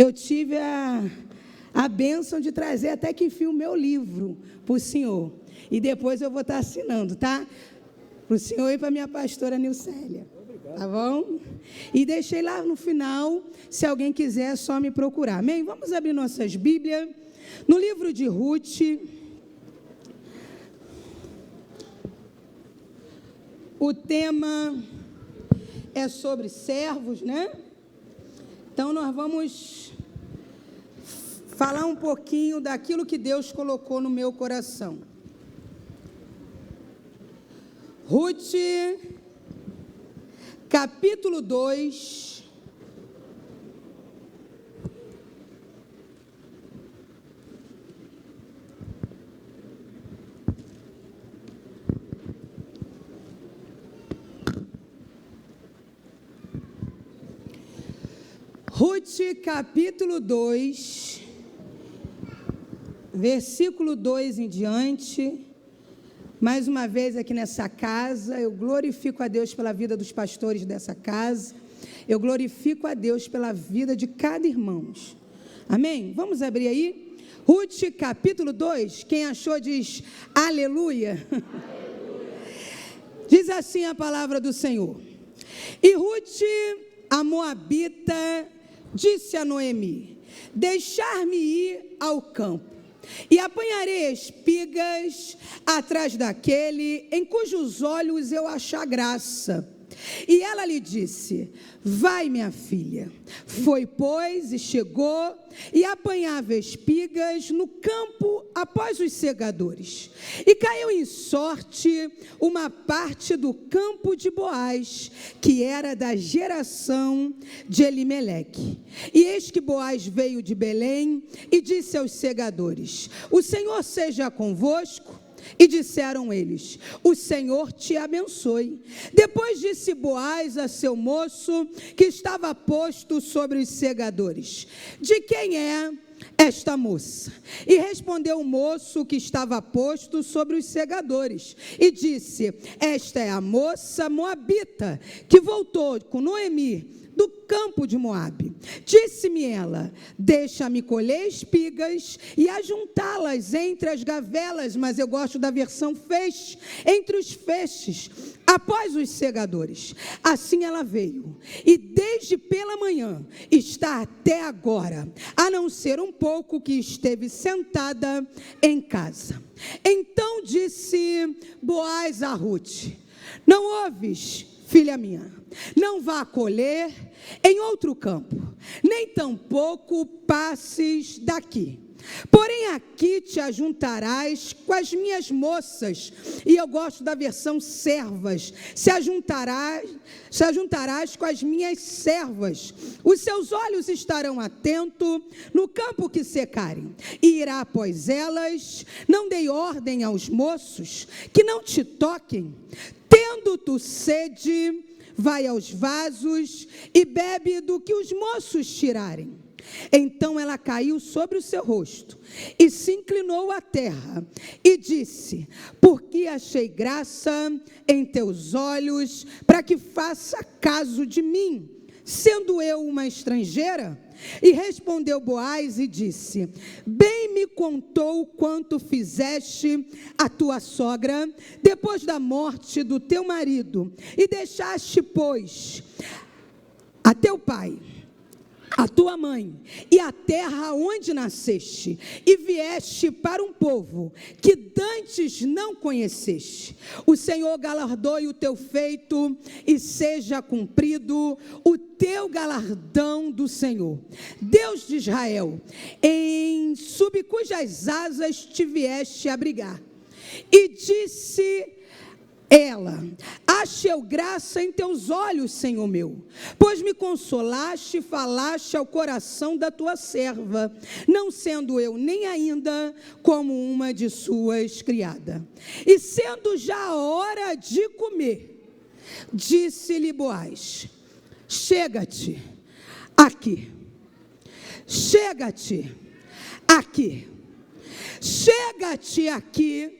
eu tive a bênção de trazer até que enfim o meu livro para o senhor. E depois eu vou estar assinando, tá? Para o senhor e para a minha pastora Nilcélia. Tá bom? E deixei lá no final, se alguém quiser, é só me procurar. Amém? Vamos abrir nossas Bíblias. No livro de Ruth, o tema é sobre servos, né? Então, nós vamos falar um pouquinho daquilo que Deus colocou no meu coração. Ruth, capítulo 2. Ruth, capítulo 2, versículo 2 em diante. Mais uma vez aqui nessa casa, eu glorifico a Deus pela vida dos pastores dessa casa. Eu glorifico a Deus pela vida de cada irmão. Amém? Vamos abrir aí. Ruth, capítulo 2. Quem achou diz aleluia. Aleluia. Diz assim a palavra do Senhor. E Ruth, a moabita, disse a Noemi: deixar-me ir ao campo, e apanharei espigas atrás daquele em cujos olhos eu achar graça. E ela lhe disse: vai, minha filha. Foi, pois, e chegou, e apanhava espigas no campo após os segadores. E caiu em sorte uma parte do campo de Boaz, que era da geração de Elimeleque. E eis que Boaz veio de Belém e disse aos segadores: o Senhor seja convosco. E disseram eles: o Senhor te abençoe. Depois disse Boaz a seu moço, que estava posto sobre os segadores: de quem é esta moça? E respondeu o moço que estava posto sobre os segadores, e disse: esta é a moça moabita, que voltou com Noemi do campo de Moabe. Disse-me ela: deixa-me colher espigas e ajuntá-las entre as gavelas, mas eu gosto da versão feixe, entre os feixes, após os segadores. Assim ela veio, e desde pela manhã está até agora, a não ser um pouco que esteve sentada em casa. Então disse Boaz a Ruth: não ouves, filha minha? Não vá colher em outro campo, nem tampouco passes daqui. Porém aqui te ajuntarás com as minhas moças, e eu gosto da versão servas, se ajuntarás com as minhas servas. Os seus olhos estarão atentos no campo que secarem, e irá após elas. Não dei ordem aos moços que não te toquem. Tendo tu sede, vai aos vasos e bebe do que os moços tirarem. Então ela caiu sobre o seu rosto e se inclinou à terra e disse: porque achei graça em teus olhos, para que faça caso de mim, sendo eu uma estrangeira? E respondeu Boaz e disse: bem me contou quanto fizeste a tua sogra depois da morte do teu marido, e deixaste, pois, a teu pai, a tua mãe e a terra onde nasceste, e vieste para um povo que dantes não conheceste. O Senhor galardoe o teu feito, e seja cumprido o teu galardão do Senhor, Deus de Israel, sob cujas asas te vieste abrigar. E disse ela: achei graça em teus olhos, Senhor meu, pois me consolaste e falaste ao coração da tua serva, não sendo eu nem ainda como uma de suas criadas. E sendo já a hora de comer, disse-lhe Boaz: chega-te aqui, chega-te aqui, chega-te aqui.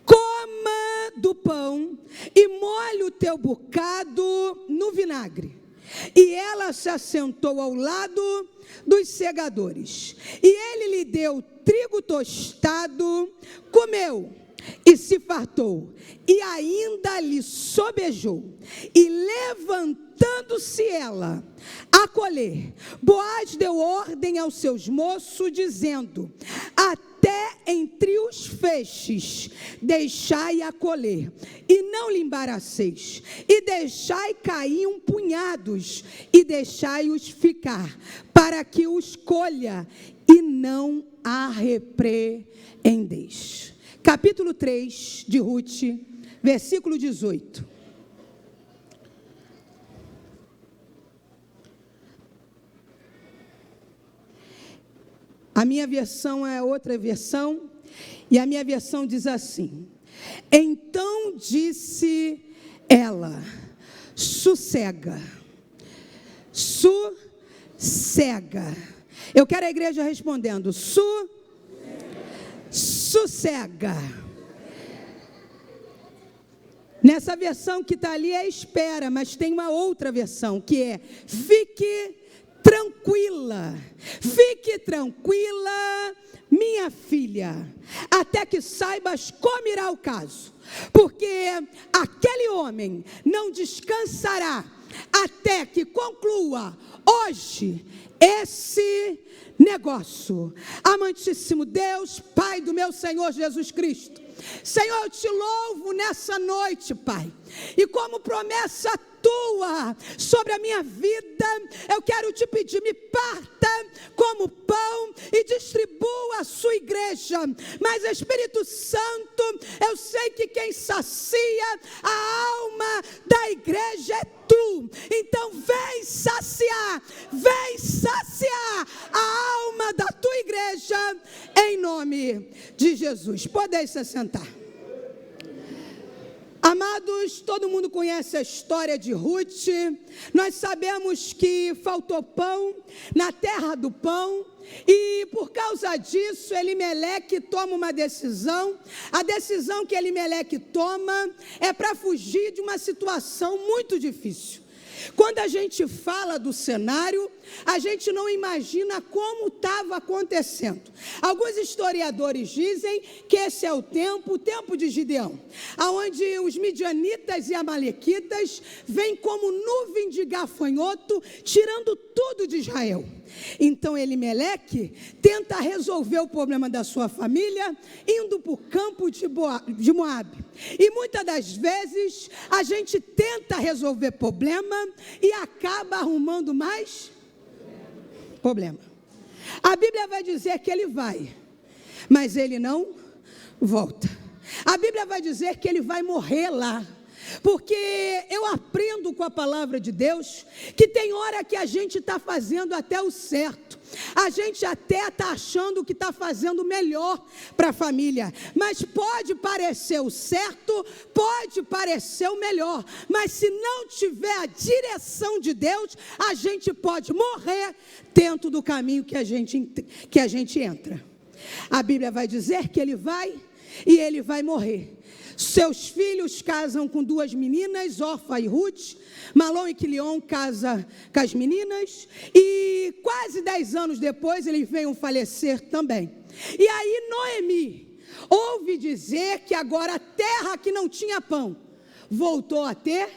Coma do pão e molhe o teu bocado no vinagre, e ela se assentou ao lado dos segadores. E ele lhe deu trigo tostado, comeu e se fartou, e ainda lhe sobejou. E levantando-se ela a colher, Boaz deu ordem aos seus moços, dizendo: até entre os feixes deixai-a colher, e não lhe embaraceis, e deixai cair punhados, e deixai-os ficar, para que os colha, e não a repreendeis. Capítulo 3 de Ruth, versículo 18. A minha versão é outra versão, e a minha versão diz assim: então disse ela, sossega, sossega. Eu quero a igreja respondendo, sossega. Nessa versão que está ali é espera, mas tem uma outra versão que é fique tranquila, minha filha, até que saibas como irá o caso, porque aquele homem não descansará até que conclua hoje esse negócio. Amantíssimo Deus, Pai do meu Senhor Jesus Cristo, Senhor, eu te louvo nessa noite, Pai, e como promessa tua sobre a minha vida, eu quero te pedir, me parta como pão e distribua a sua igreja. Mas Espírito Santo, eu sei que quem sacia a alma da igreja é tu. Então vem saciar a alma da tua igreja, em nome de Jesus. Podeis se sentar. Amados, todo mundo conhece a história de Ruth. Nós sabemos que faltou pão na terra do pão, e por causa disso Elimeleque toma uma decisão. A decisão que Elimeleque toma é para fugir de uma situação muito difícil. Quando a gente fala do cenário, a gente não imagina como estava acontecendo. Alguns historiadores dizem que esse é o tempo de Gideão, onde os midianitas e amalequitas vêm como nuvem de gafanhoto, tirando tudo de Israel. Então Elimeleque tenta resolver o problema da sua família indo para o campo de Moabe. E muitas das vezes a gente tenta resolver problema e acaba arrumando mais problema. A Bíblia vai dizer que ele vai, mas ele não volta. A Bíblia vai dizer que ele vai morrer lá. Porque eu aprendo com a palavra de Deus que tem hora que a gente está fazendo até o certo, a gente até está achando que está fazendo melhor para a família, mas pode parecer o certo, pode parecer o melhor, mas se não tiver a direção de Deus, a gente pode morrer dentro do caminho que a gente entra. A Bíblia vai dizer que ele vai e ele vai morrer. Seus filhos casam com duas meninas, Orfa e Ruth. Malom e Quilion casa com as meninas. E quase 10 anos depois, eles veio falecer também. E aí Noemi ouve dizer que agora a terra que não tinha pão voltou a ter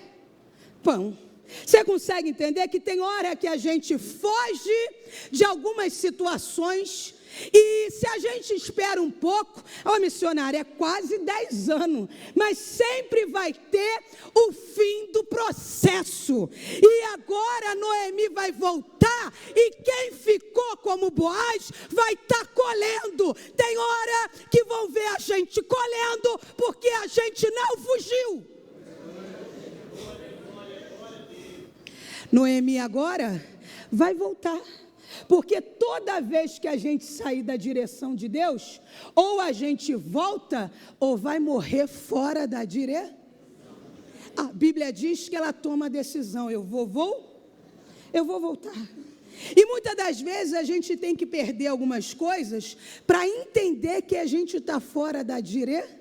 pão. Você consegue entender que tem hora que a gente foge de algumas situações, e se a gente espera um pouco, missionária, é quase 10 anos, mas sempre vai ter o fim do processo. E agora Noemi vai voltar, e quem ficou como Boaz vai estar colhendo. Tem hora que vão ver a gente colhendo, porque a gente não fugiu. Noemi agora vai voltar. Porque toda vez que a gente sair da direção de Deus, ou a gente volta, ou vai morrer fora da direção. A Bíblia diz que ela toma a decisão, eu vou voltar. E muitas das vezes a gente tem que perder algumas coisas para entender que a gente está fora da direção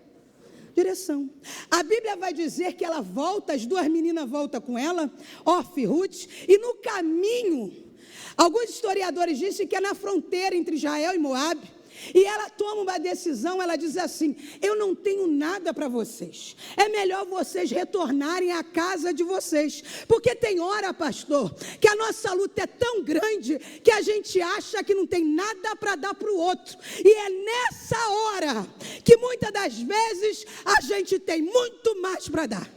direção. A Bíblia vai dizer que ela volta, as duas meninas voltam com ela, Orfa e Ruth, e no caminho, alguns historiadores dizem que é na fronteira entre Israel e Moabe, e ela toma uma decisão, ela diz assim: eu não tenho nada para vocês, é melhor vocês retornarem à casa de vocês, porque tem hora, pastor, que a nossa luta é tão grande, que a gente acha que não tem nada para dar para o outro, e é nessa hora, que muitas das vezes, a gente tem muito mais para dar.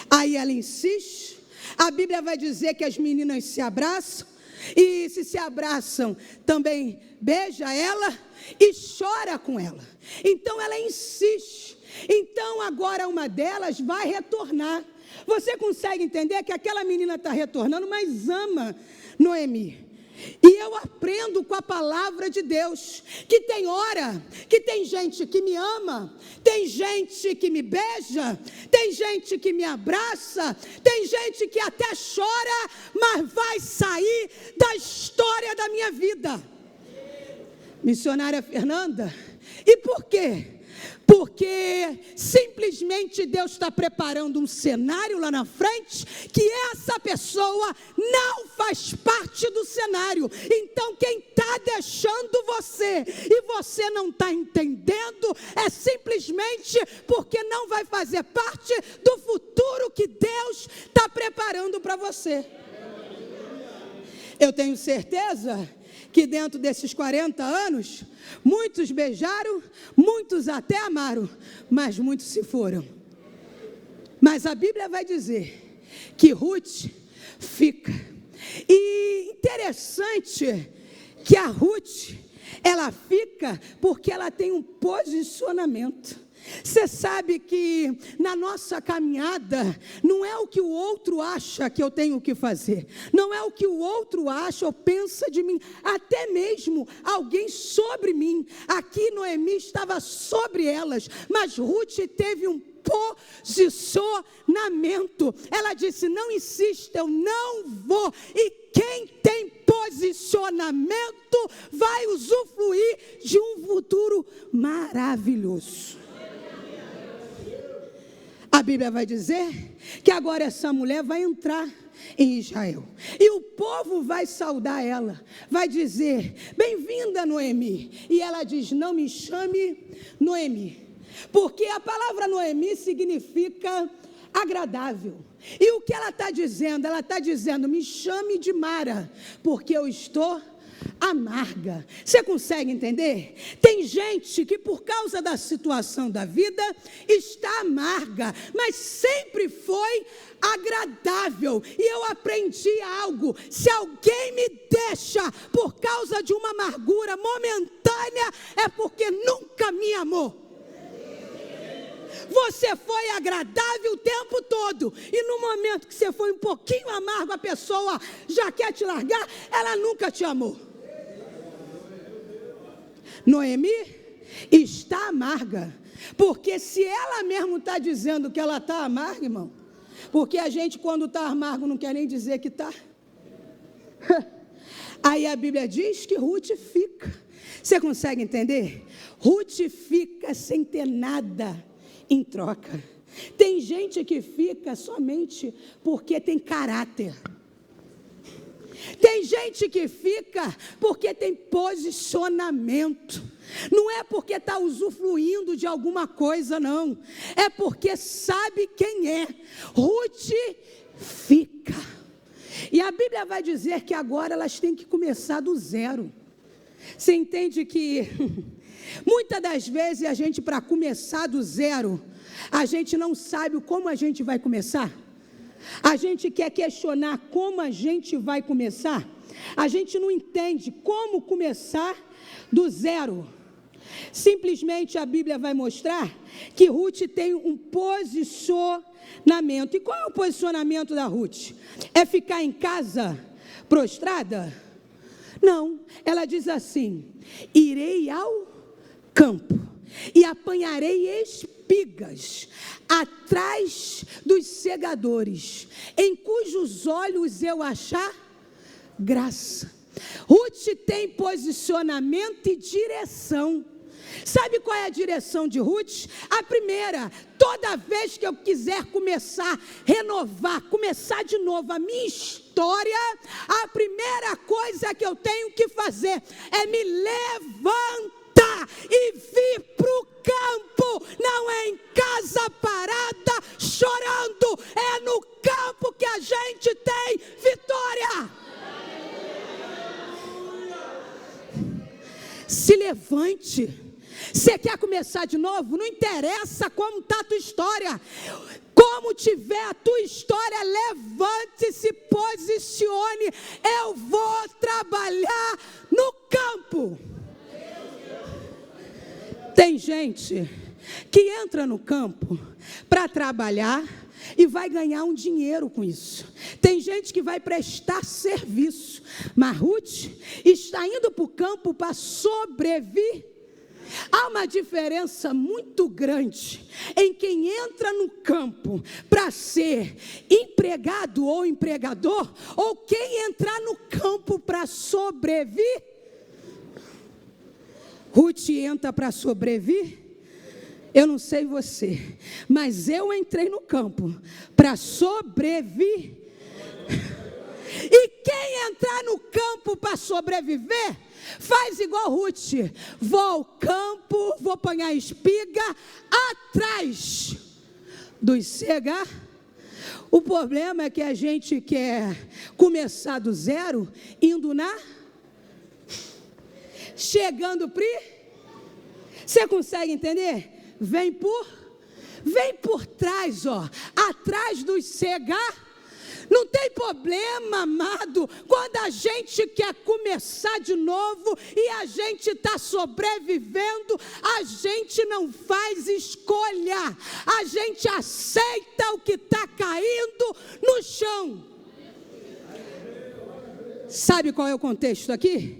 Aí ela insiste, a Bíblia vai dizer que as meninas se abraçam, e se abraçam, também beija ela e chora com ela. Então ela insiste. Então agora uma delas vai retornar. Você consegue entender que aquela menina está retornando, mas ama Noemi. E eu aprendo com a palavra de Deus, que tem hora, que tem gente que me ama, tem gente que me beija, tem gente que me abraça, tem gente que até chora, mas vai sair da história da minha vida. Missionária Fernanda, e por quê? Porque simplesmente Deus está preparando um cenário lá na frente, que essa pessoa não faz parte do cenário. Então quem está deixando você, e você não está entendendo, é simplesmente porque não vai fazer parte do futuro que Deus está preparando para você. Eu tenho certeza que dentro desses 40 anos, muitos beijaram, muitos até amaram, mas muitos se foram. Mas a Bíblia vai dizer que Ruth fica. E interessante que a Ruth, ela fica porque ela tem um posicionamento. Você sabe que na nossa caminhada, não é o que o outro acha que eu tenho que fazer, não é o que o outro acha ou pensa de mim, até mesmo alguém sobre mim. Aqui Noemi estava sobre elas, mas Ruth teve um posicionamento. Ela disse: não insista, eu não vou. E quem tem posicionamento vai usufruir de um futuro maravilhoso. A Bíblia vai dizer que agora essa mulher vai entrar em Israel. E o povo vai saudar ela. Vai dizer: bem-vinda, Noemi. E ela diz: não me chame Noemi. Porque a palavra Noemi significa agradável. E o que ela está dizendo? Ela está dizendo: me chame de Mara, porque eu estou amarga. Você consegue entender? Tem gente que por causa da situação da vida está amarga, mas sempre foi agradável. E eu aprendi algo: se alguém me deixa por causa de uma amargura momentânea, é porque nunca me amou. Você foi agradável o tempo todo, e no momento que você foi um pouquinho amargo, a pessoa já quer te largar. Ela nunca te amou. Noemi está amarga, porque se ela mesmo está dizendo que ela está amarga, irmão, porque a gente quando está amargo não quer nem dizer que está. Aí a Bíblia diz que Ruth fica. Você consegue entender? Ruth fica sem ter nada em troca. Tem gente que fica somente porque tem caráter. Tem gente que fica porque tem posicionamento. Não é porque está usufruindo de alguma coisa, não. É porque sabe quem é. Ruth fica. E a Bíblia vai dizer que agora elas têm que começar do zero. Você entende que muitas das vezes a gente, para começar do zero, a gente não sabe como a gente vai começar. A gente quer questionar como a gente vai começar. A gente não entende como começar do zero. Simplesmente a Bíblia vai mostrar que Ruth tem um posicionamento. E qual é o posicionamento da Ruth? É ficar em casa prostrada? Não, ela diz assim: irei ao campo e apanharei espigas atrás dos segadores, em cujos olhos eu achar graça. Ruth tem posicionamento e direção. Sabe qual é a direção de Ruth? A primeira, toda vez que eu quiser começar, renovar, começar de novo a minha história, a primeira coisa que eu tenho que fazer é me levantar e vir para o campo. Não é em casa parada, chorando, é no campo que a gente tem vitória. Se levante. Você quer começar de novo? Não interessa como está a tua história. Como tiver a tua história, levante, se posicione. Eu vou trabalhar no campo. Tem gente que entra no campo para trabalhar e vai ganhar um dinheiro com isso. Tem gente que vai prestar serviço. Mas Ruth está indo para o campo para sobreviver. Há uma diferença muito grande em quem entra no campo para ser empregado ou empregador, ou quem entrar no campo para sobreviver. Ruth entra para sobreviver. Eu não sei você, mas eu entrei no campo para sobreviver. E quem entrar no campo para sobreviver, faz igual Ruth. Vou ao campo, vou pôr a espiga atrás dos cegar. O problema é que a gente quer começar do zero, indo chegando Você consegue entender? Vem por trás, ó, atrás dos cegar. Não tem problema, amado, quando a gente quer começar de novo e a gente está sobrevivendo, a gente não faz escolha, a gente aceita o que está caindo no chão. Sabe qual é o contexto aqui?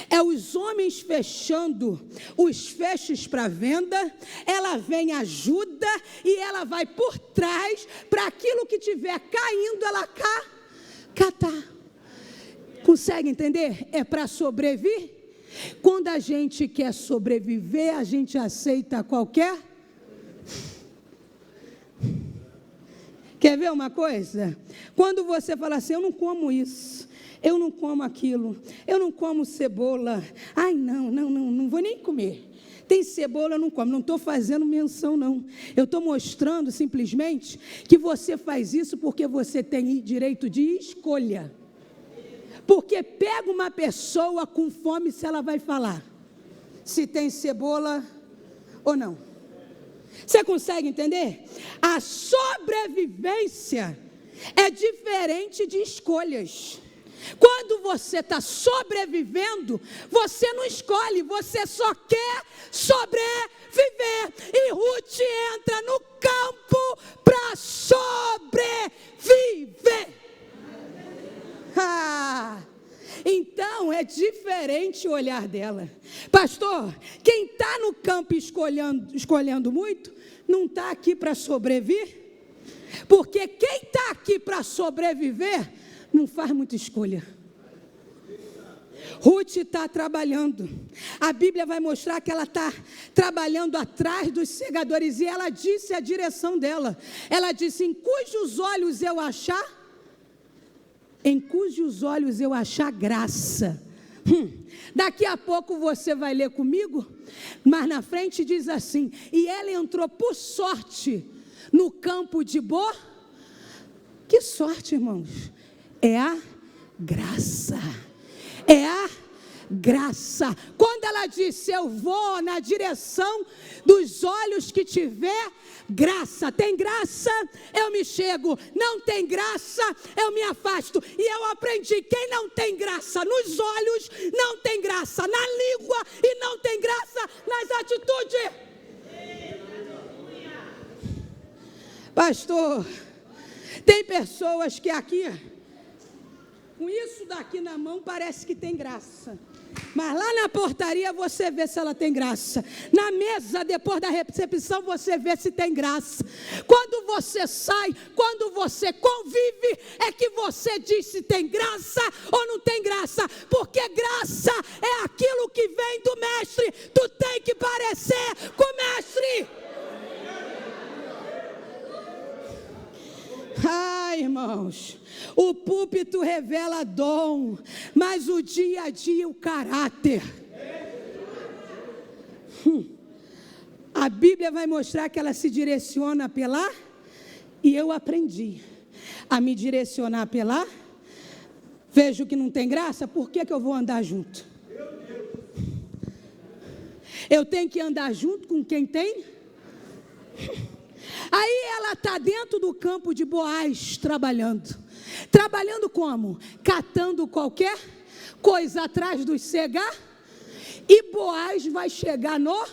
É os homens fechando os fechos para venda. Ela vem, ajuda, e ela vai por trás para aquilo que estiver caindo, ela catar. Consegue entender? É para sobreviver. Quando a gente quer sobreviver, a gente aceita qualquer. Quer ver uma coisa? Quando você fala assim, eu não como isso, eu não como aquilo, eu não como cebola. Ai, não vou nem comer. Tem cebola, eu não como. Não estou fazendo menção, não. Eu estou mostrando simplesmente que você faz isso porque você tem direito de escolha. Porque pega uma pessoa com fome se ela vai falar se tem cebola ou não. Você consegue entender? A sobrevivência é diferente de escolhas. Quando você está sobrevivendo, você não escolhe, você só quer sobreviver. E Ruth entra no campo para sobreviver. Então é diferente o olhar dela. Pastor, quem está no campo escolhendo muito, não está aqui para sobreviver. Porque quem está aqui para sobreviver, não faz muita escolha. Ruth está trabalhando. A Bíblia vai mostrar que ela está trabalhando atrás dos segadores. E ela disse a direção dela. Ela disse, em cujos olhos eu achar graça. Daqui a pouco você vai ler comigo. Mas na frente diz assim, e ela entrou por sorte no campo de boa. Que sorte, irmãos? É a graça. É a graça. Quando ela disse, eu vou na direção dos olhos que tiver graça. Tem graça, eu me chego. Não tem graça, eu me afasto. E eu aprendi, quem não tem graça nos olhos, não tem graça na língua e não tem graça nas atitudes. Pastor, tem pessoas que aqui com isso daqui na mão parece que tem graça. Mas lá na portaria você vê se ela tem graça. Na mesa, depois da recepção, você vê se tem graça. Quando você sai, quando você convive, é que você diz se tem graça ou não tem graça. Porque graça é aquilo que vem do mestre. Tu tem que parecer com o mestre. Ai, irmãos, o púlpito revela dom, mas o dia a dia o caráter. A Bíblia vai mostrar que ela se direciona pela, e eu aprendi a me direcionar pela. Vejo que não tem graça, por que eu vou andar junto? Eu tenho que andar junto com quem tem. Aí ela está dentro do campo de Boaz trabalhando. Trabalhando como? Catando qualquer coisa atrás dos cegar. E Boaz vai chegar no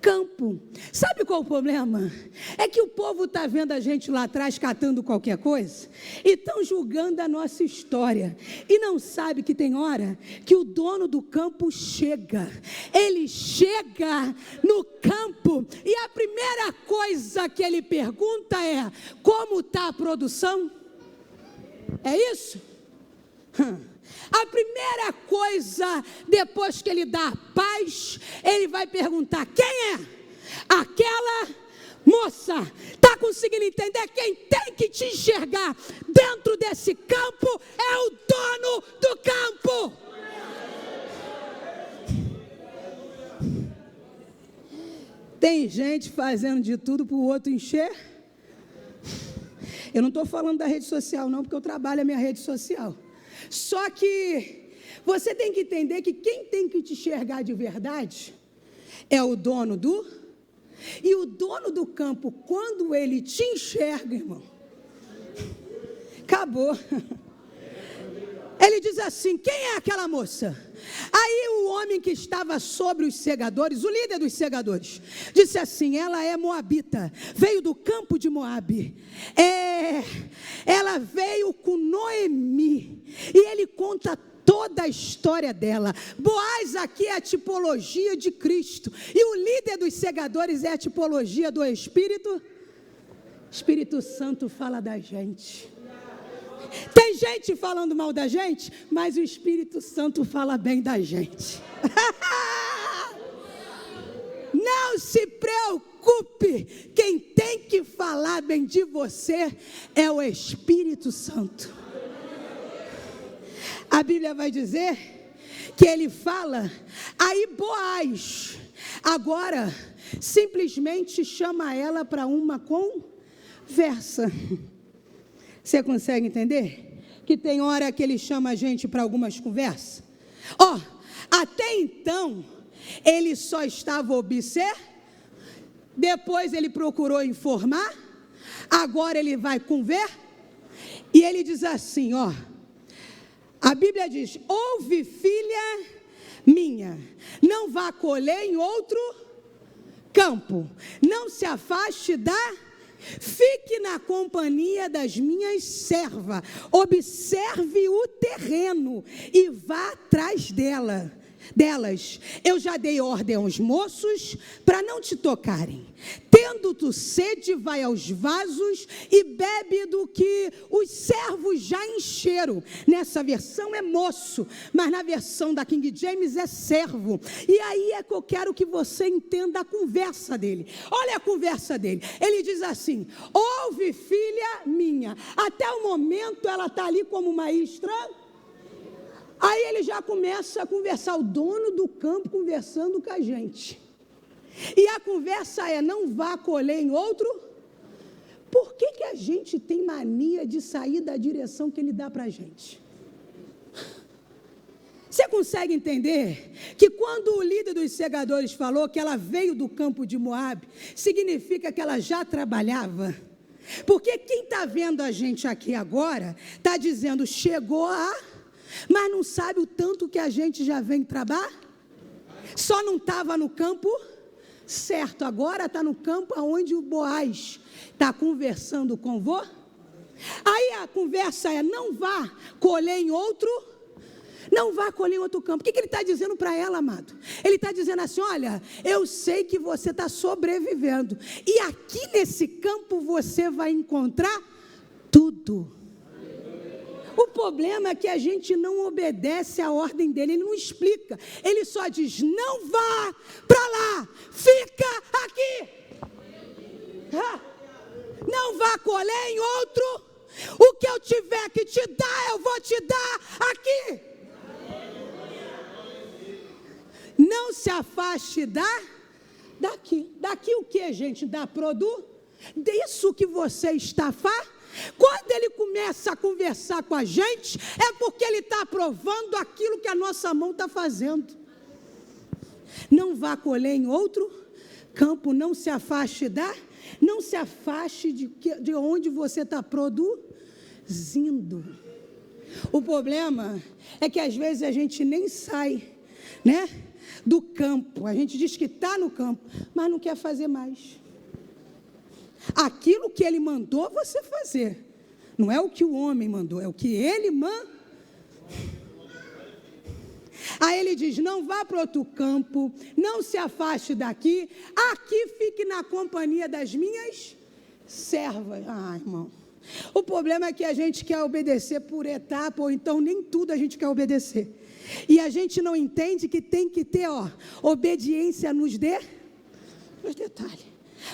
campo. Sabe qual o problema? É que o povo está vendo a gente lá atrás catando qualquer coisa e estão julgando a nossa história. E não sabe que tem hora que o dono do campo chega. Ele chega no campo e a primeira coisa que ele pergunta é: como está a produção? É isso? A primeira coisa, depois que ele dá a paz, ele vai perguntar: quem é? Aquela moça. Está conseguindo entender? Quem tem que te enxergar dentro desse campo é o dono do campo. Tem gente fazendo de tudo para o outro encher. Eu não estou falando da rede social não, porque eu trabalho a minha rede social. Só que você tem que entender que quem tem que te enxergar de verdade é o dono do... E o dono do campo, quando ele te enxerga, irmão, acabou. Ele diz assim: quem é aquela moça? Aí o homem que estava sobre os segadores, o líder dos segadores, disse assim: ela é moabita, veio do campo de Moabe. Ela veio com Noemi. E ele conta toda a história dela. Boaz aqui é a tipologia de Cristo. E o líder dos segadores é a tipologia do Espírito. Espírito Santo fala da gente. Tem gente falando mal da gente, mas o Espírito Santo fala bem da gente. Não se preocupe, quem tem que falar bem de você é o Espírito Santo. A Bíblia vai dizer que ele fala, aí Boaz agora simplesmente chama ela para uma conversa. Você consegue entender? Que tem hora que ele chama a gente para algumas conversas. Até então, ele só estava observando, depois ele procurou informar, agora ele vai conversar, e ele diz assim, a Bíblia diz: ouve, filha minha, não vá colher em outro campo, não se afaste fique na companhia das minhas servas, observe o terreno e vá atrás delas. Eu já dei ordem aos moços para não te tocarem. Tendo tu sede, vai aos vasos e bebe do que os servos já encheram. Nessa versão é moço, mas na versão da King James é servo. E aí é que eu quero que você entenda a conversa dele. Olha a conversa dele. Ele diz assim: ouve, filha minha. Até o momento ela está ali como uma estranha. Aí ele já começa a conversar, o dono do campo conversando com a gente. E a conversa é: não vá colher em outro. Por que a gente tem mania de sair da direção que ele dá para a gente? Você consegue entender que quando o líder dos segadores falou que ela veio do campo de Moabe, significa que ela já trabalhava? Porque quem está vendo a gente aqui agora, está dizendo, chegou mas não sabe o tanto que a gente já vem trabalhar? Só não estava no campo certo, agora está no campo onde o Boaz está conversando com Aí a conversa é: não vá colher em outro campo. O que ele está dizendo para ela, amado? Ele está dizendo assim: olha, eu sei que você está sobrevivendo, e aqui nesse campo você vai encontrar tudo. O problema é que a gente não obedece à ordem dele, ele não explica, ele só diz: não vá para lá, fica aqui. Não vá colher em outro, o que eu tiver que te dar, eu vou te dar aqui. Não se afaste daqui. Daqui o que, gente? Da produto? Disso que você está Quando ele começa a conversar com a gente, é porque ele está aprovando aquilo que a nossa mão está fazendo. Não vá colher em outro campo, não se afaste de onde você está produzindo. O problema é que às vezes a gente nem sai, do campo. A gente diz que está no campo, mas não quer fazer mais. Aquilo que ele mandou você fazer, não é o que o homem mandou, é o que ele mandou. Aí ele diz: não vá para outro campo, não se afaste daqui, aqui fique na companhia das minhas servas. Irmão, o problema é que a gente quer obedecer por etapa, ou então nem tudo a gente quer obedecer. E a gente não entende que tem que ter, obediência nos detalhes.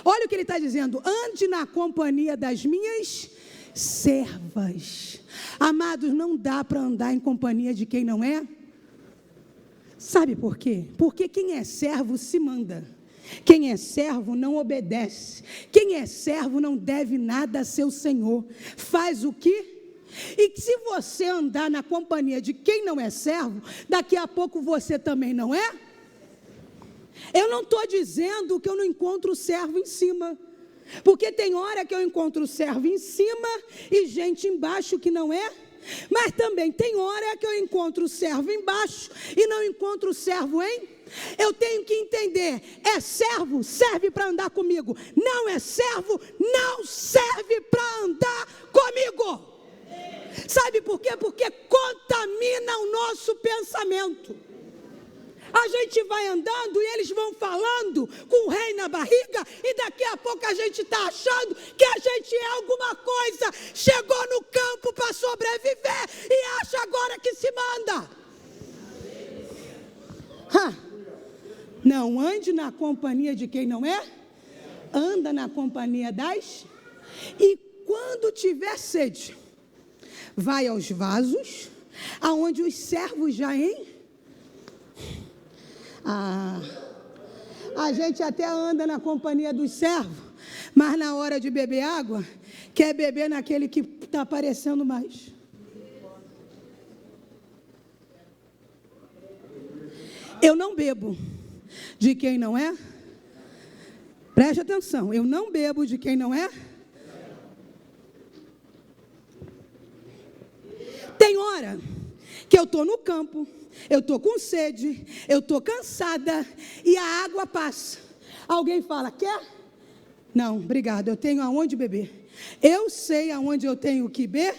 Olha o que ele está dizendo: ande na companhia das minhas servas. Amados, não dá para andar em companhia de quem não é. Sabe por quê? Porque quem é servo se manda. Quem é servo não obedece. Quem é servo não deve nada a seu senhor. Faz o que? E se você andar na companhia de quem não é servo, daqui a pouco você também não é. Eu não estou dizendo que eu não encontro servo em cima, porque tem hora que eu encontro servo em cima e gente embaixo que não é, mas também tem hora que eu encontro servo embaixo e não encontro servo em. Eu tenho que entender: é servo, serve para andar comigo; não é servo, não serve para andar comigo. Sabe por quê? Porque contamina o nosso pensamento. A gente vai andando e eles vão falando com o rei na barriga, e daqui a pouco a gente está achando que a gente é alguma coisa, chegou no campo para sobreviver e acha agora que se manda. Não ande na companhia de quem não é, anda na companhia das. E quando tiver sede, vai aos vasos, aonde os servos já a gente até anda na companhia dos servos, mas na hora de beber água, quer beber naquele que está aparecendo mais. Eu não bebo de quem não é. Preste atenção, eu não bebo de quem não é. Tem hora que eu estou no campo, eu estou com sede, eu estou cansada e a água passa. Alguém fala: quer? Não, obrigado, eu tenho aonde beber. Eu sei aonde eu tenho que beber.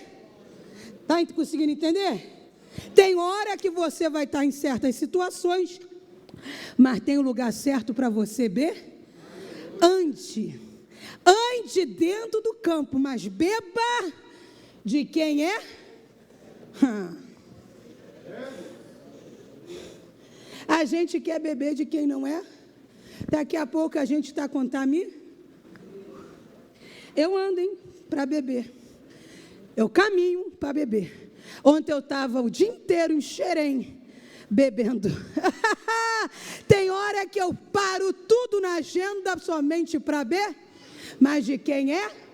Está conseguindo entender? Tem hora que você vai estar em certas situações, mas tem o lugar certo para você beber. Ande dentro do campo, mas beba de quem é. A gente quer beber de quem não é. Daqui a pouco a gente está contaminado. Eu ando para beber. Eu caminho para beber. Ontem eu estava o dia inteiro em Xerém, bebendo. Tem hora que eu paro tudo na agenda somente para beber. Mas de quem é?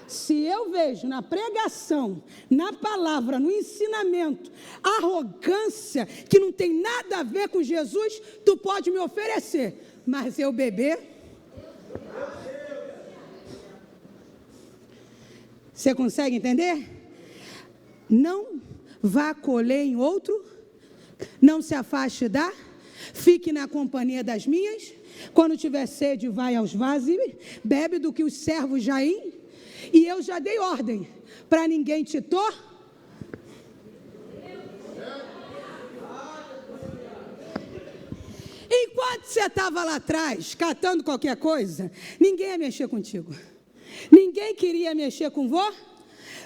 Se eu vejo na pregação, na palavra, no ensinamento, arrogância que não tem nada a ver com Jesus, tu pode me oferecer, mas eu beber. Você consegue entender? Não vá colher em outro, não se afaste fique na companhia das minhas. Quando tiver sede, vai aos vasos e bebe do que os servos já E eu já dei ordem para ninguém te Enquanto você estava lá atrás, catando qualquer coisa, ninguém ia mexer contigo. Ninguém queria mexer com você.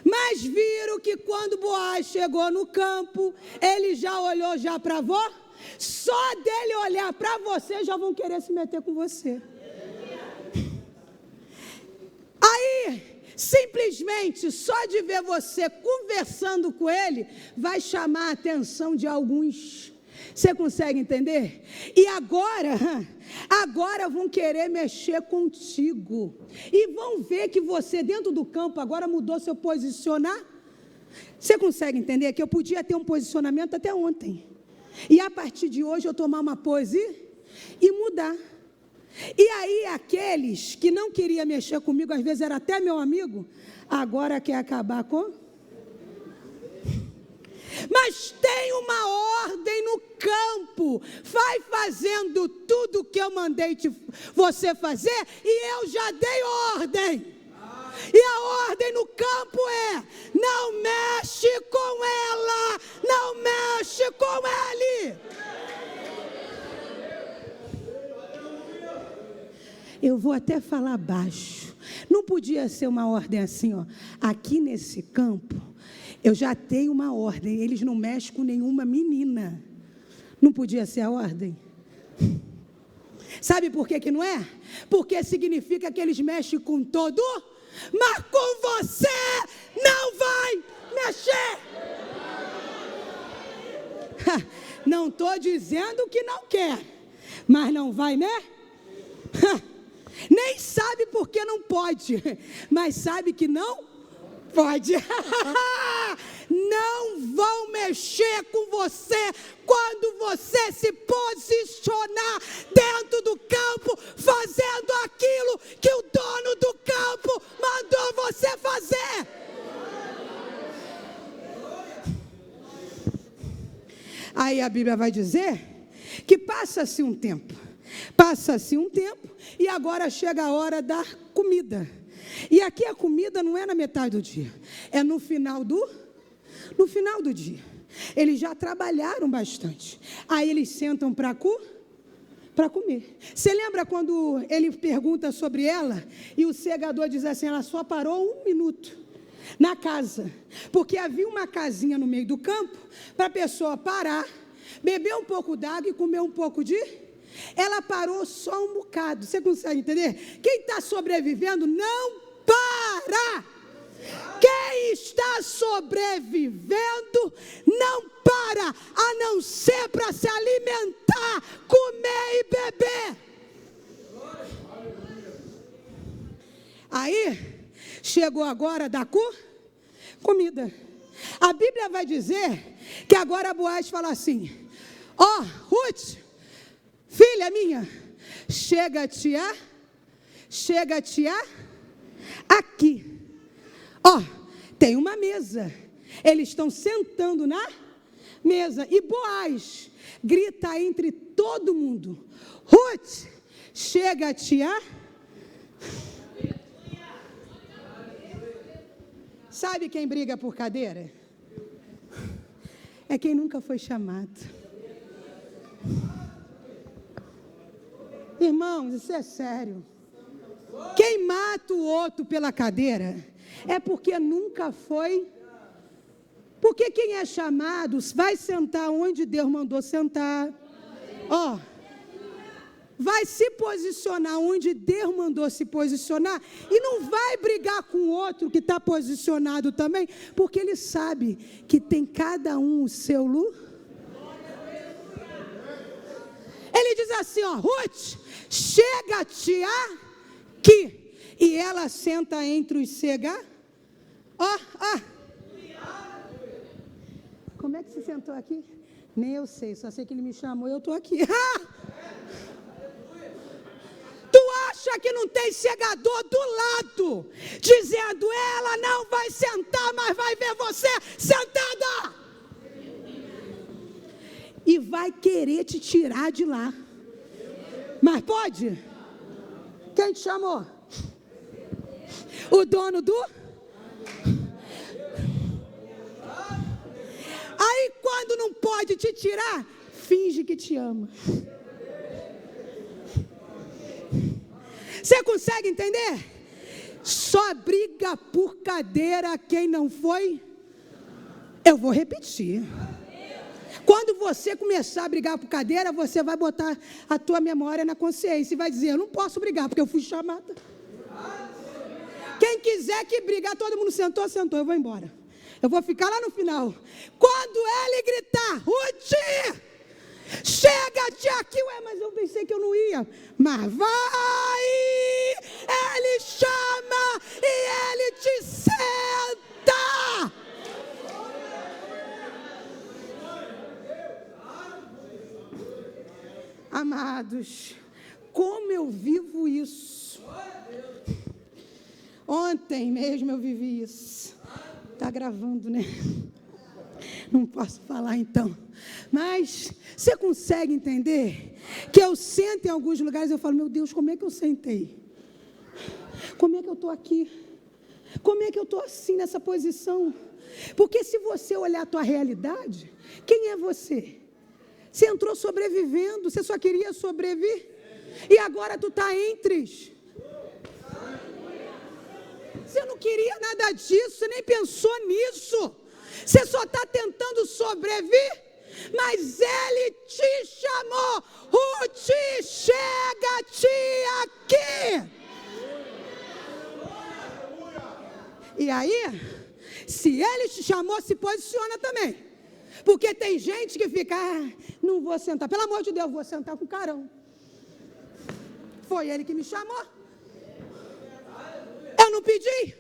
Mas viram que quando Boaz chegou no campo, ele já olhou já para você. Só dele olhar para você, já vão querer se meter com você. Aí, simplesmente, só de ver você conversando com ele, vai chamar a atenção de alguns. Você consegue entender? E agora vão querer mexer contigo. E vão ver que você, dentro do campo, agora mudou seu posicionar. Você consegue entender que eu podia ter um posicionamento até ontem. E a partir de hoje eu tomar uma pose e mudar. E aí aqueles que não queriam mexer comigo, às vezes era até meu amigo, agora quer acabar com... Mas tem uma ordem no campo. Vai fazendo tudo o que eu mandei você fazer e eu já dei ordem. E a ordem no campo é: não mexe com ela, não mexe com ele. Eu vou até falar baixo. Não podia ser uma ordem assim, ó. Aqui nesse campo, eu já tenho uma ordem. Eles não mexem com nenhuma menina. Não podia ser a ordem? Sabe por que não é? Porque significa que eles mexem com todo, mas com você não vai mexer. Não estou dizendo que não quer, mas não vai, né? Nem sabe porque não pode, mas sabe que não pode. Não vão mexer com você quando você se posicionar dentro do campo, fazendo aquilo que o dono do campo mandou você fazer. Aí a Bíblia vai dizer que passa-se um tempo e agora chega a hora da comida. E aqui a comida não é na metade do dia, é no final do dia. Eles já trabalharam bastante. Aí eles sentam para comer. Você lembra quando ele pergunta sobre ela e o segador diz assim: ela só parou 1 minuto na casa, porque havia uma casinha no meio do campo para a pessoa parar, beber um pouco d'água e comer um pouco de... Ela parou só um bocado. Você consegue entender? Quem está sobrevivendo não para. Quem está sobrevivendo não para, a não ser para se alimentar, comer e beber. Aí, chegou agora da comida. A Bíblia vai dizer que agora Boaz fala assim: ó, Ruth, filha minha, chega-te aqui. Ó, tem uma mesa. Eles estão sentando na mesa. E Boaz grita entre todo mundo: Ruth, chega-te Sabe quem briga por cadeira? É quem nunca foi chamado. Irmãos, isso é sério. Quem mata o outro pela cadeira é porque nunca foi. Porque quem é chamado vai sentar onde Deus mandou sentar. Ó, vai se posicionar onde Deus mandou se posicionar e não vai brigar com o outro que está posicionado também, porque ele sabe que tem cada um o seu lugar. Ele diz assim, ó, Ruth, chega-te aqui. E ela senta entre os segadores. Como é que você sentou aqui? Nem eu sei, só sei que ele me chamou e eu estou aqui. Tu acha que não tem segador do lado, dizendo, ela não vai sentar, mas vai ver você sentada. E vai querer te tirar de lá. Mas pode? Quem te chamou? O dono do... Aí quando não pode te tirar, finge que te ama. Você consegue entender? Só briga por cadeira quem não foi. Eu vou repetir. Quando você começar a brigar por cadeira, você vai botar a tua memória na consciência e vai dizer, eu não posso brigar porque eu fui chamada. Quem quiser que brigar, todo mundo sentou, eu vou embora. Eu vou ficar lá no final. Quando ele gritar, Ruth, chega-te aqui. Ué, mas eu pensei que eu não ia. Mas vai, ele chama e ele te senta. Amados, como eu vivo isso. Ontem mesmo eu vivi isso. Está gravando, né? Não posso falar então. Mas você consegue entender que eu sento em alguns lugares e eu falo, meu Deus, como é que eu sentei? Como é que eu estou aqui? Como é que eu estou assim nessa posição? Porque se você olhar a tua realidade, quem é você? Você entrou sobrevivendo, você só queria sobreviver. E agora tu está entre. Você não queria nada disso, você nem pensou nisso. Você só está tentando sobreviver. Mas ele te chamou. Ruth, chega-te aqui. E aí, se ele te chamou, se posiciona também. Porque tem gente que fica, não vou sentar. Pelo amor de Deus, vou sentar com o carão. Foi ele que me chamou. Eu não pedi.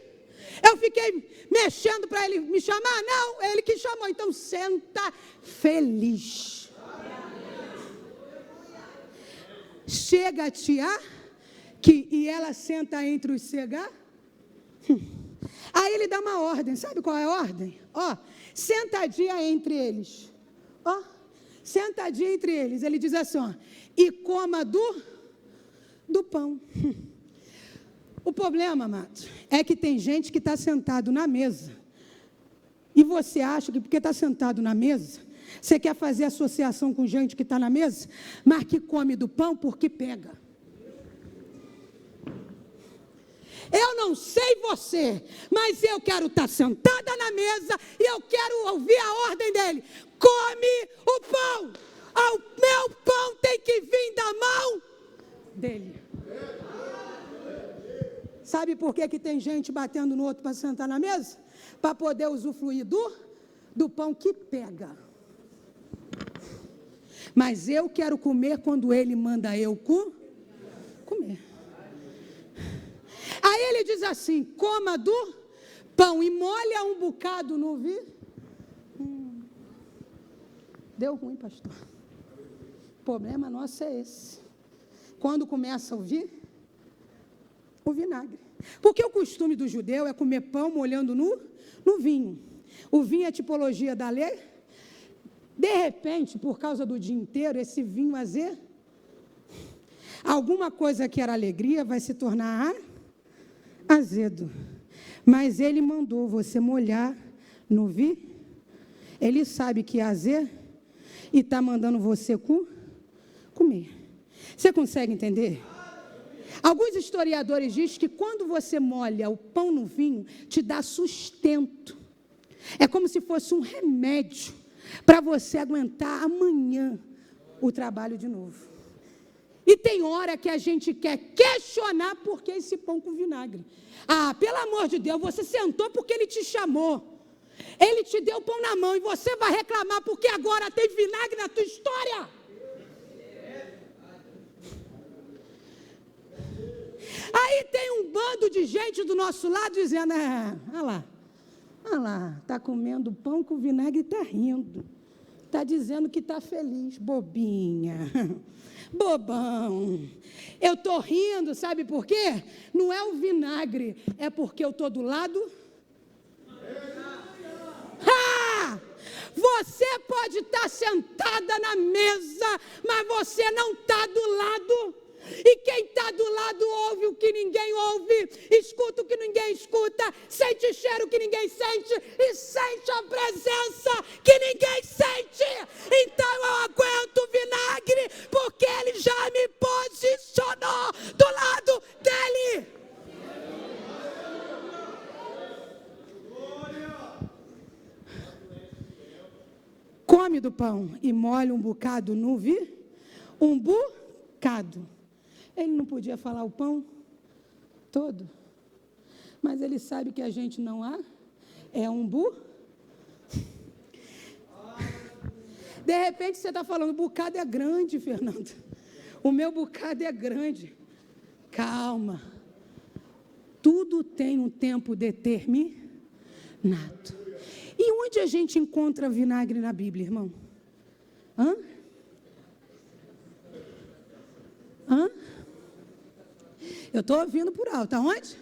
Eu fiquei mexendo para ele me chamar. Não, ele que chamou. Então senta feliz. Chega-te aqui. E ela senta entre os cegar. Aí ele dá uma ordem. Sabe qual é a ordem? Ó, sentadinha entre eles. Ó, sentadinha entre eles. Ele diz assim, ó, e coma do pão. O problema, amados, é que tem gente que está sentado na mesa. E você acha que porque está sentado na mesa, você quer fazer associação com gente que está na mesa, mas que come do pão porque pega. Eu não sei você, mas eu quero estar sentada na mesa e eu quero ouvir a ordem dele. Come o pão. O meu pão tem que vir da mão dele. Sabe por que tem gente batendo no outro para sentar na mesa? Para poder usufruir do pão que pega. Mas eu quero comer quando ele manda eu comer. Aí ele diz assim, coma do pão e molha um bocado no vinho. Deu ruim, pastor. O problema nosso é esse. Quando começa a ouvir, o vinagre. Porque o costume do judeu é comer pão molhando no vinho. O vinho é a tipologia da lei. De repente, por causa do dia inteiro, esse vinho azedo, alguma coisa que era alegria vai se tornar azedo. Mas ele mandou você molhar no vinho. Ele sabe que é azedo e está mandando você comer. Você consegue entender? Alguns historiadores dizem que quando você molha o pão no vinho, te dá sustento. É como se fosse um remédio para você aguentar amanhã o trabalho de novo. E tem hora que a gente quer questionar por que esse pão com vinagre. Ah, pelo amor de Deus, você sentou porque ele te chamou. Ele te deu o pão na mão e você vai reclamar porque agora tem vinagre na tua história. Aí tem um bando de gente do nosso lado dizendo, olha lá, está comendo pão com vinagre e está rindo. Está dizendo que está feliz, bobinha, bobão. Eu estou rindo, sabe por quê? Não é o vinagre, é porque eu estou do lado. Você pode estar sentada na mesa, mas você não está do lado E quem está do lado ouve o que ninguém ouve, escuta o que ninguém escuta, sente cheiro que ninguém sente e sente a presença que ninguém sente. Então eu aguento o vinagre porque ele já me posicionou do lado dele. Come do pão e molha um bocado no um bocado. Ele não podia falar o pão todo, mas ele sabe que a gente não é um De repente você está falando, o bocado é grande, Fernando. O meu bocado é grande. Calma. Tudo tem um tempo determinado. E onde a gente encontra vinagre na Bíblia, irmão? Eu estou ouvindo por alto. Aonde?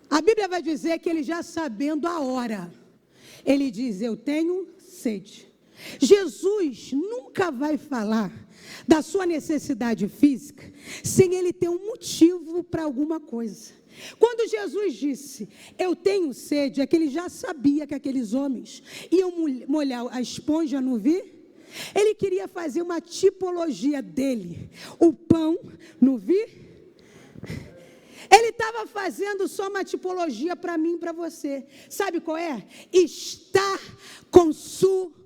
A Bíblia vai dizer que ele já sabendo a hora, ele diz, eu tenho sede. Jesus nunca vai falar da sua necessidade física sem ele ter um motivo para alguma coisa. Quando Jesus disse, eu tenho sede, é que ele já sabia que aqueles homens iam molhar a esponja no Ele queria fazer uma tipologia dele, o pão no Ele estava fazendo só uma tipologia para mim e para você. Sabe qual é? Está consumado.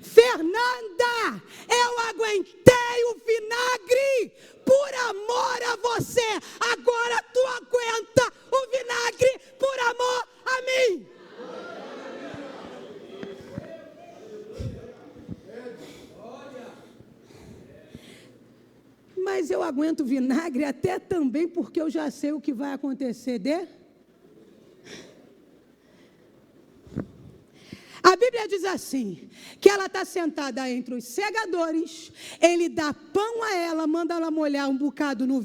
Fernanda, eu aguentei o vinagre por amor a você. Agora tu aguenta o vinagre por amor a mim. Mas eu aguento vinagre até também porque eu já sei o que vai acontecer A Bíblia diz assim, que ela está sentada entre os segadores, ele dá pão a ela, manda ela molhar um bocado no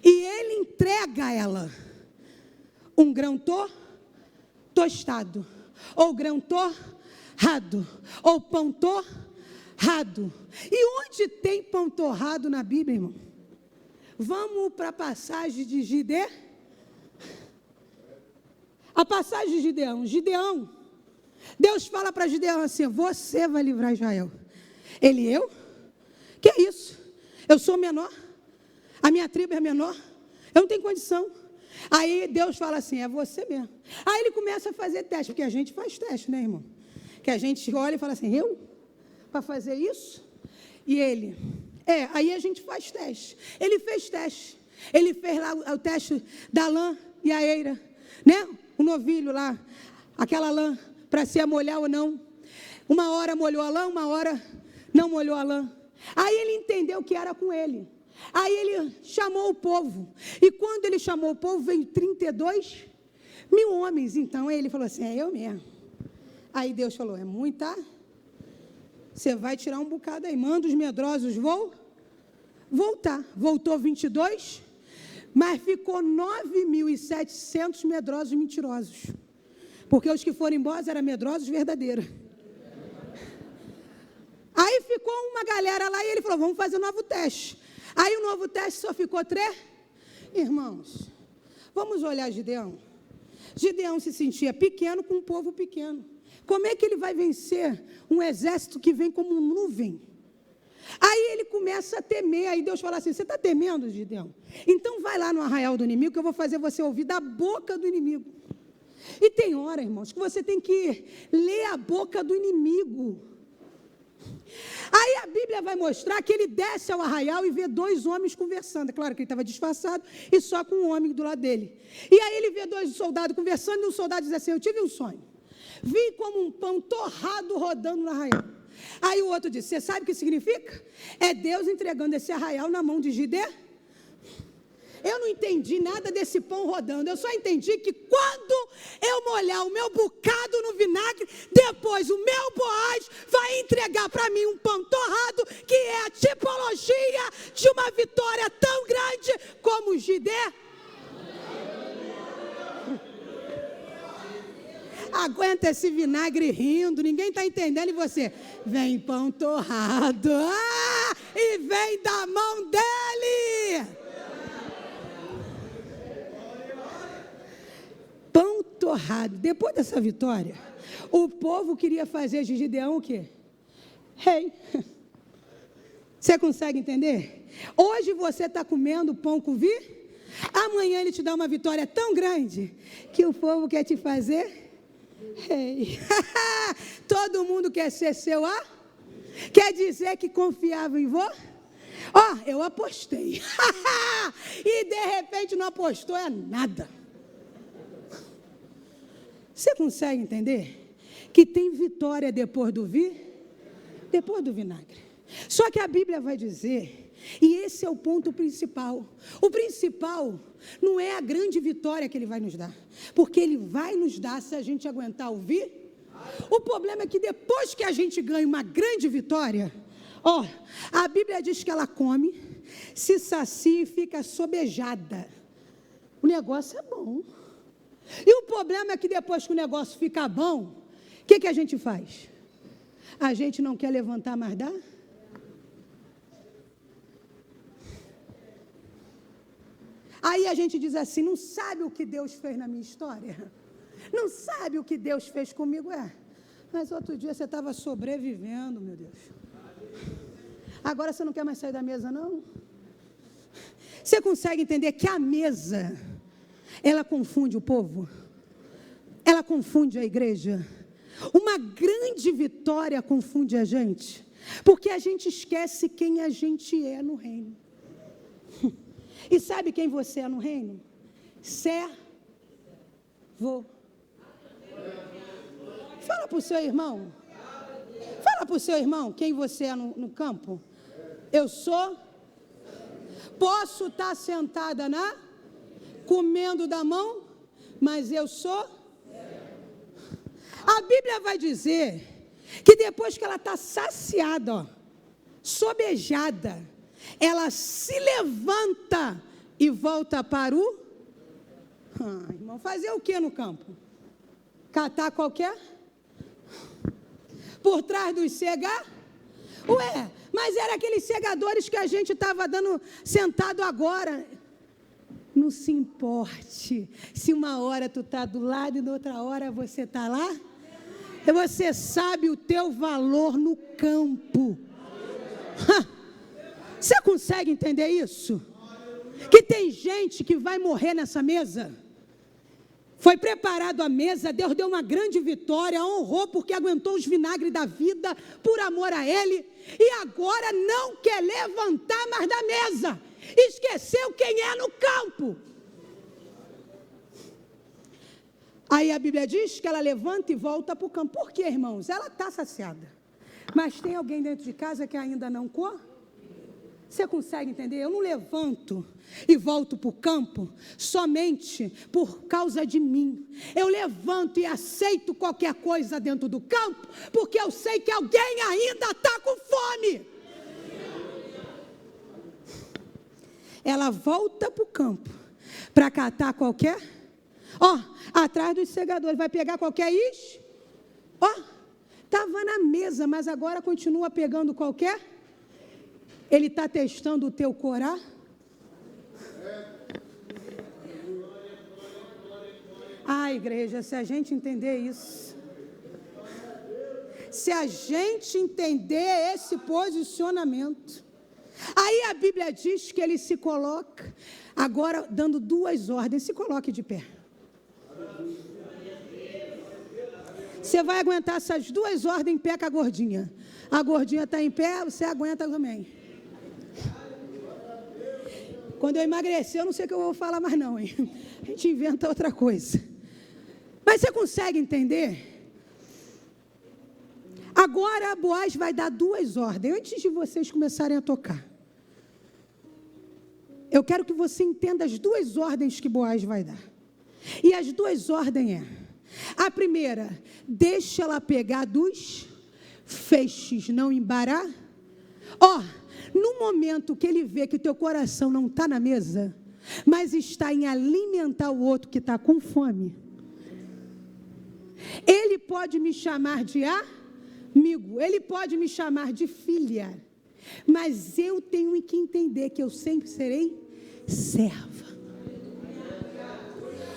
e ele entrega a ela um grão tostado, ou grão torrado, ou pão torrado. E onde tem pão torrado na Bíblia, irmão? Vamos para a passagem de Gideão. A passagem de Gideão. Deus fala para Gideão assim, você vai livrar Israel. Eu? Que é isso? Eu sou menor. A minha tribo é menor. Eu não tenho condição. Aí Deus fala assim, é você mesmo. Aí ele começa a fazer teste, porque a gente faz teste, né, irmão? Que a gente olha e fala assim, eu? Para fazer isso? E ele, aí a gente faz teste. Ele fez teste. Ele fez lá o teste da lã e a eira, né? O novilho lá, aquela lã, para se molhar ou não. Uma hora molhou a lã, uma hora não molhou a lã. Aí ele entendeu que era com ele. Aí ele chamou o povo. E quando ele chamou o povo, veio 32 mil homens. Então ele falou assim, eu mesmo. Aí Deus falou, é muita... Você vai tirar um bocado aí. Manda os medrosos voltar. Voltou 22, mas ficou 9.700 medrosos mentirosos. Porque os que foram embora eram medrosos verdadeiros. Aí ficou uma galera lá e ele falou, vamos fazer um novo teste. Aí o novo teste só ficou 3. Irmãos, vamos olhar Gideão. Gideão se sentia pequeno com um povo pequeno. Como é que ele vai vencer um exército que vem como nuvem? Aí ele começa a temer, aí Deus fala assim, você está temendo, Gideão? Então vai lá no arraial do inimigo que eu vou fazer você ouvir da boca do inimigo. E tem hora, irmãos, que você tem que ler a boca do inimigo. Aí a Bíblia vai mostrar que ele desce ao arraial e vê 2 homens conversando. É claro que ele estava disfarçado e só com um homem do lado dele. E aí ele vê 2 soldados conversando e um soldado diz assim, eu tive um sonho. Vi como um pão torrado rodando no arraial. Aí o outro disse, você sabe o que significa? É Deus entregando esse arraial na mão de Gideão. Eu não entendi nada desse pão rodando. Eu só entendi que quando eu molhar o meu bocado no vinagre, depois o meu Boaz vai entregar para mim um pão torrado, que é a tipologia de uma vitória tão grande como Gideão. Aguenta esse vinagre rindo, ninguém está entendendo, e você, vem pão torrado, e vem da mão dele. Pão torrado. Depois dessa vitória, o povo queria fazer de Gideão o quê? Rei. Você consegue entender? Hoje você está comendo pão com amanhã ele te dá uma vitória tão grande que o povo quer te fazer rei. Todo mundo quer ser seu quer dizer que confiava em você? Eu apostei. E de repente não apostou nada. Você consegue entender que tem vitória depois do vinagre? Só que a Bíblia vai dizer, e esse é o ponto principal. O principal não é a grande vitória que Ele vai nos dar, porque Ele vai nos dar se a gente aguentar ouvir. O problema é que depois que a gente ganha uma grande vitória, a Bíblia diz que ela come, se sacia e fica sobejada. O negócio é bom. E o problema é que depois que o negócio fica bom, o que a gente faz? A gente não quer levantar mais da? Aí a gente diz assim, não sabe o que Deus fez na minha história? Não sabe o que Deus fez comigo? Mas outro dia você estava sobrevivendo, meu Deus. Agora você não quer mais sair da mesa, não? Você consegue entender que a mesa, ela confunde o povo? Ela confunde a igreja? Uma grande vitória confunde a gente, porque a gente esquece quem a gente é no reino. E sabe quem você é no reino? Servo. Fala para o seu irmão. Fala para o seu irmão quem você é no campo. Eu sou. Posso estar sentada comendo da mão, mas eu sou. A Bíblia vai dizer que depois que ela está saciada, sobejada, ela se levanta e volta para o... irmão, fazer o que no campo? Catar qualquer? Por trás dos mas era aqueles segadores que a gente estava dando sentado agora. Não se importe se uma hora tu está do lado e na outra hora você está lá. Você sabe o teu valor no campo. Você consegue entender isso? Que tem gente que vai morrer nessa mesa. Foi preparado a mesa, Deus deu uma grande vitória, honrou porque aguentou os vinagres da vida, por amor a Ele, e agora não quer levantar mais da mesa. Esqueceu quem é no campo. Aí a Bíblia diz que ela levanta e volta para o campo. Por quê, irmãos? Ela está saciada. Mas tem alguém dentro de casa que ainda não come? Você consegue entender? Eu não levanto e volto para o campo somente por causa de mim. Eu levanto e aceito qualquer coisa dentro do campo, porque eu sei que alguém ainda está com fome. Ela volta para o campo para catar qualquer... atrás dos segadores, vai pegar qualquer estava na mesa, mas agora continua pegando qualquer... Ele está testando o teu corá? Igreja, se a gente entender isso, se a gente entender esse posicionamento, aí a Bíblia diz que ele se coloca, agora dando duas ordens, se coloque de pé. Você vai aguentar essas duas ordens em pé com a gordinha. A gordinha está em pé, você aguenta também. Quando eu emagrecer, eu não sei o que eu vou falar mais não, hein? A gente inventa outra coisa. Mas você consegue entender? Agora, Boaz vai dar duas ordens, antes de vocês começarem a tocar. Eu quero que você entenda as duas ordens que Boaz vai dar. E as duas ordens a primeira, deixa ela pegar dos feixes, não embarar. No momento que ele vê que o teu coração não está na mesa, mas está em alimentar o outro que está com fome, Ele pode me chamar de amigo, ele pode me chamar de filha, mas eu tenho que entender que eu sempre serei serva.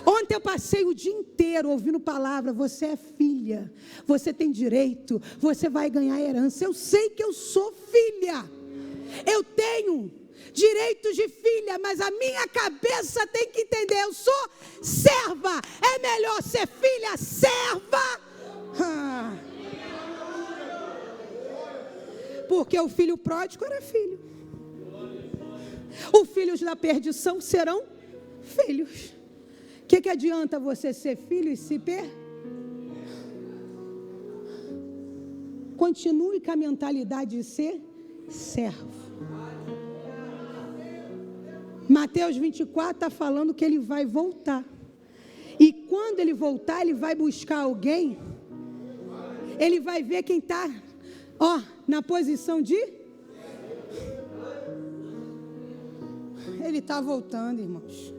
Ontem eu passei o dia inteiro ouvindo palavra, você é filha, você tem direito, você vai ganhar herança. Eu sei que eu sou filha, eu tenho direitos de filha, mas a minha cabeça tem que entender, eu sou serva. É melhor ser filha serva, porque o filho pródigo era filho, os filhos da perdição serão filhos. O que adianta você ser filho e se Continue com a mentalidade de ser servo. Mateus 24 está falando que ele vai voltar. E quando ele voltar, ele vai buscar alguém. Ele vai ver quem está, na posição de... Ele está voltando, irmãos.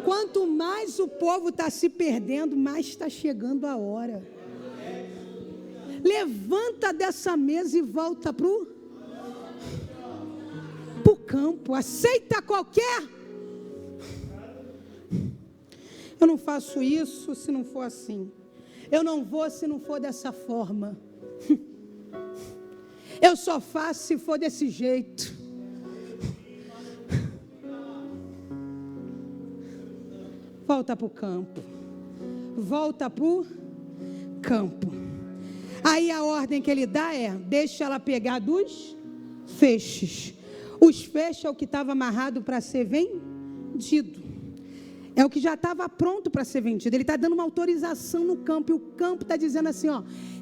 Quanto mais o povo está se perdendo, mais está chegando a hora. Levanta dessa mesa e volta para o campo. Aceita qualquer. Eu não faço isso se não for assim. Eu não vou se não for dessa forma. Eu só faço se for desse jeito. Volta para o campo. Volta para o campo. Aí a ordem que ele dá é: deixa ela pegar dos feixes. Os feixes é o que estava amarrado para ser vendido. É o que já estava pronto para ser vendido. Ele está dando uma autorização no campo. E o campo está dizendo assim,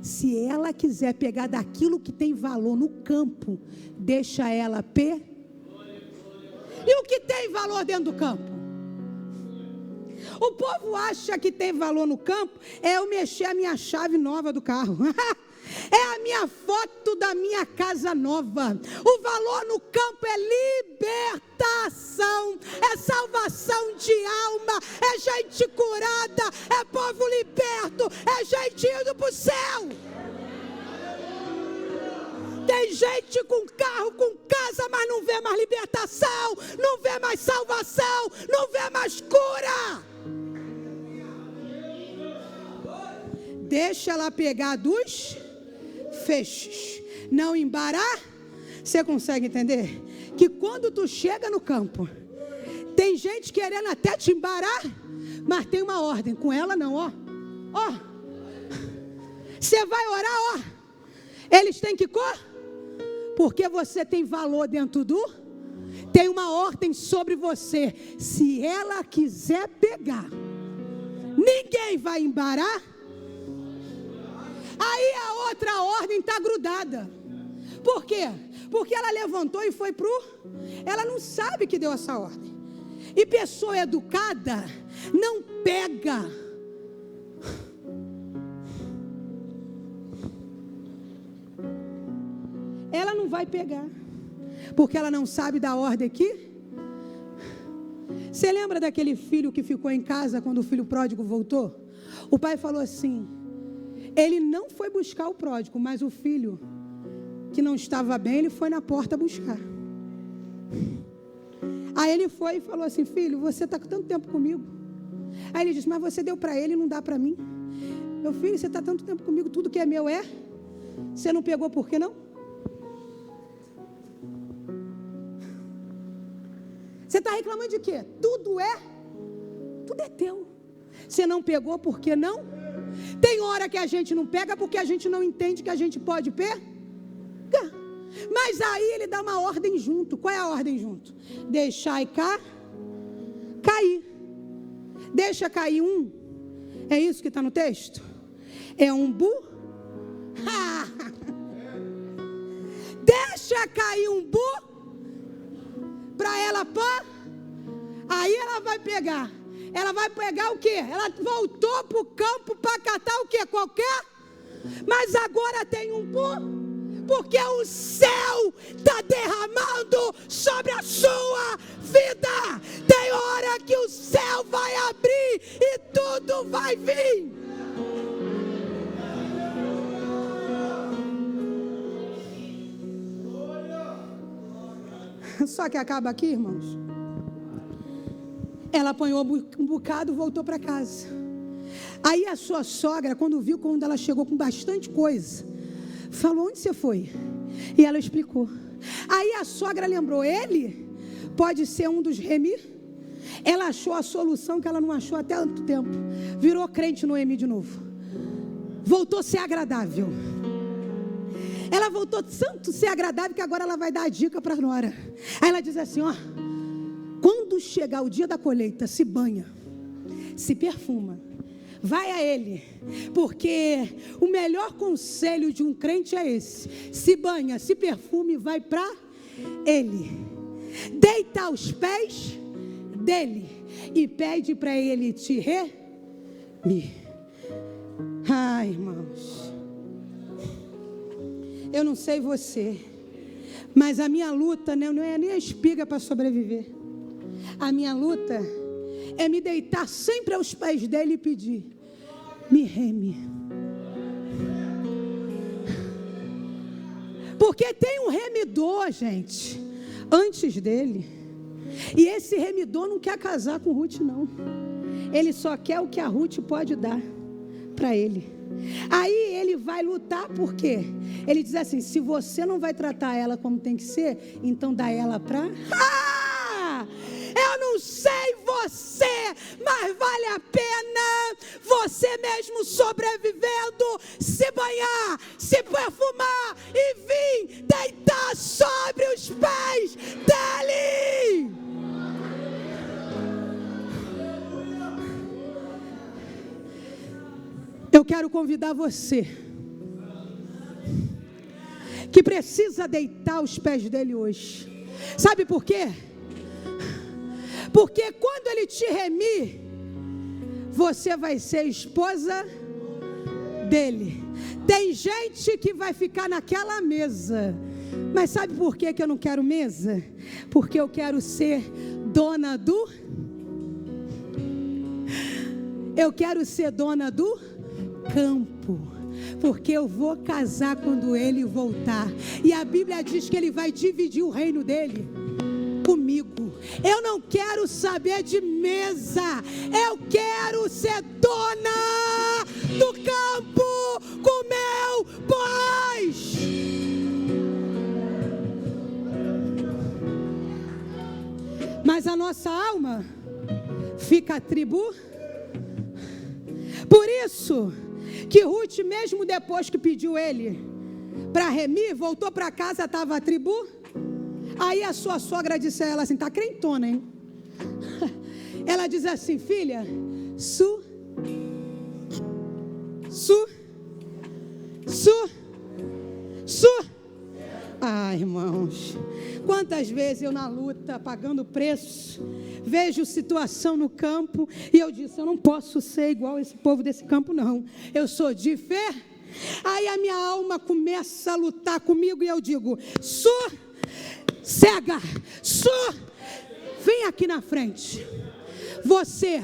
se ela quiser pegar daquilo que tem valor no campo, deixa ela E o que tem valor dentro do campo? O povo acha que tem valor no campo é eu mexer a minha chave nova do carro. É a minha foto da minha casa nova. O valor no campo é libertação, é salvação de alma, é gente curada, é povo liberto, é gente indo para o céu. Tem gente com carro, com casa, mas não vê mais libertação, não vê mais salvação, não vê mais cura. Deixa ela pegar dos feixes, não embarar. Você consegue entender? Que quando tu chega no campo, tem gente querendo até te embarar, mas tem uma ordem, com ela não, Você vai orar, eles têm que porque você tem valor dentro tem uma ordem sobre você. Se ela quiser pegar, ninguém vai embarar. Aí a outra ordem está grudada. Por quê? Porque ela levantou e foi ela não sabe que deu essa ordem. E pessoa educada não pega. Ela não vai pegar, porque ela não sabe da ordem aqui. Você lembra daquele filho que ficou em casa quando o filho pródigo voltou? O pai falou assim: ele não foi buscar o pródigo, mas o filho que não estava bem, ele foi na porta buscar. Aí ele foi e falou assim: filho, você está com tanto tempo comigo. Aí ele disse: mas você deu para ele e não dá para mim. Meu filho, você está tanto tempo comigo, tudo que é meu é. Você não pegou por que não? Você está reclamando de quê? Tudo é teu. Você não pegou por que não? Tem hora que a gente não pega porque a gente não entende que a gente pode pegar. Mas aí ele dá uma ordem junto. Qual é a ordem junto? Deixar cair. Deixa cair um. É isso que está no texto? É um Deixa cair um para ela aí ela vai pegar. Ela vai pegar o quê? Ela voltou para o campo para catar o quê? Qualquer. Mas agora tem um porque o céu está derramando sobre a sua vida. Tem hora que o céu vai abrir e tudo vai vir. Só que acaba aqui, irmãos. Ela apanhou um bocado, voltou para casa. Aí a sua sogra, quando ela chegou com bastante coisa, falou: onde você foi? E ela explicou. Aí a sogra lembrou: ele pode ser um dos Remi. Ela achou a solução que ela não achou até tanto tempo. Virou crente Noemi de novo. Voltou a ser agradável. Ela voltou tanto a ser agradável que agora ela vai dar a dica para a nora. Aí ela diz assim: ó, quando chegar o dia da colheita, se banha, se perfuma, vai a ele, porque o melhor conselho de um crente é esse: se banha, se perfume, vai para ele, deita aos pés dele e pede para ele te remir. Ai, irmãos, eu não sei você, mas a minha luta não é nem a espiga para sobreviver. A minha luta é me deitar sempre aos pés dele e pedir: me reme. Porque tem um remidor, gente, antes dele. E esse remidor não quer casar com Ruth, não. Ele só quer o que a Ruth pode dar para ele. Aí ele vai lutar, por quê? Ele diz assim: se você não vai tratar ela como tem que ser, então dá ela para... Eu não sei você, mas vale a pena você mesmo sobrevivendo, se banhar, se perfumar e vir deitar sobre os pés dele. Eu quero convidar você que precisa deitar aos pés dele hoje. Sabe por quê? Porque quando ele te remir, você vai ser esposa dele. Tem gente que vai ficar naquela mesa. Mas sabe por que eu não quero mesa? Porque eu quero ser dona do... Eu quero ser dona do campo. Porque eu vou casar quando ele voltar. E a Bíblia diz que ele vai dividir o reino dele comigo. Eu não quero saber de mesa. Eu quero ser dona do campo com meu bois. Mas a nossa alma fica a tribo. Por isso que Ruth, mesmo depois que pediu ele para remir, voltou para casa, estava a tribo. Aí a sua sogra disse a ela assim: tá crentona, hein? Ela diz assim: filha, Ai, irmãos, quantas vezes eu na luta, pagando preço, vejo situação no campo e eu disse: eu não posso ser igual esse povo desse campo, não. Eu sou de fé. Aí a minha alma começa a lutar comigo e eu digo: cega, vem aqui na frente. Você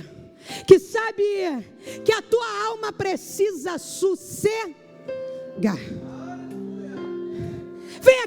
que sabe que a tua alma precisa sossegar.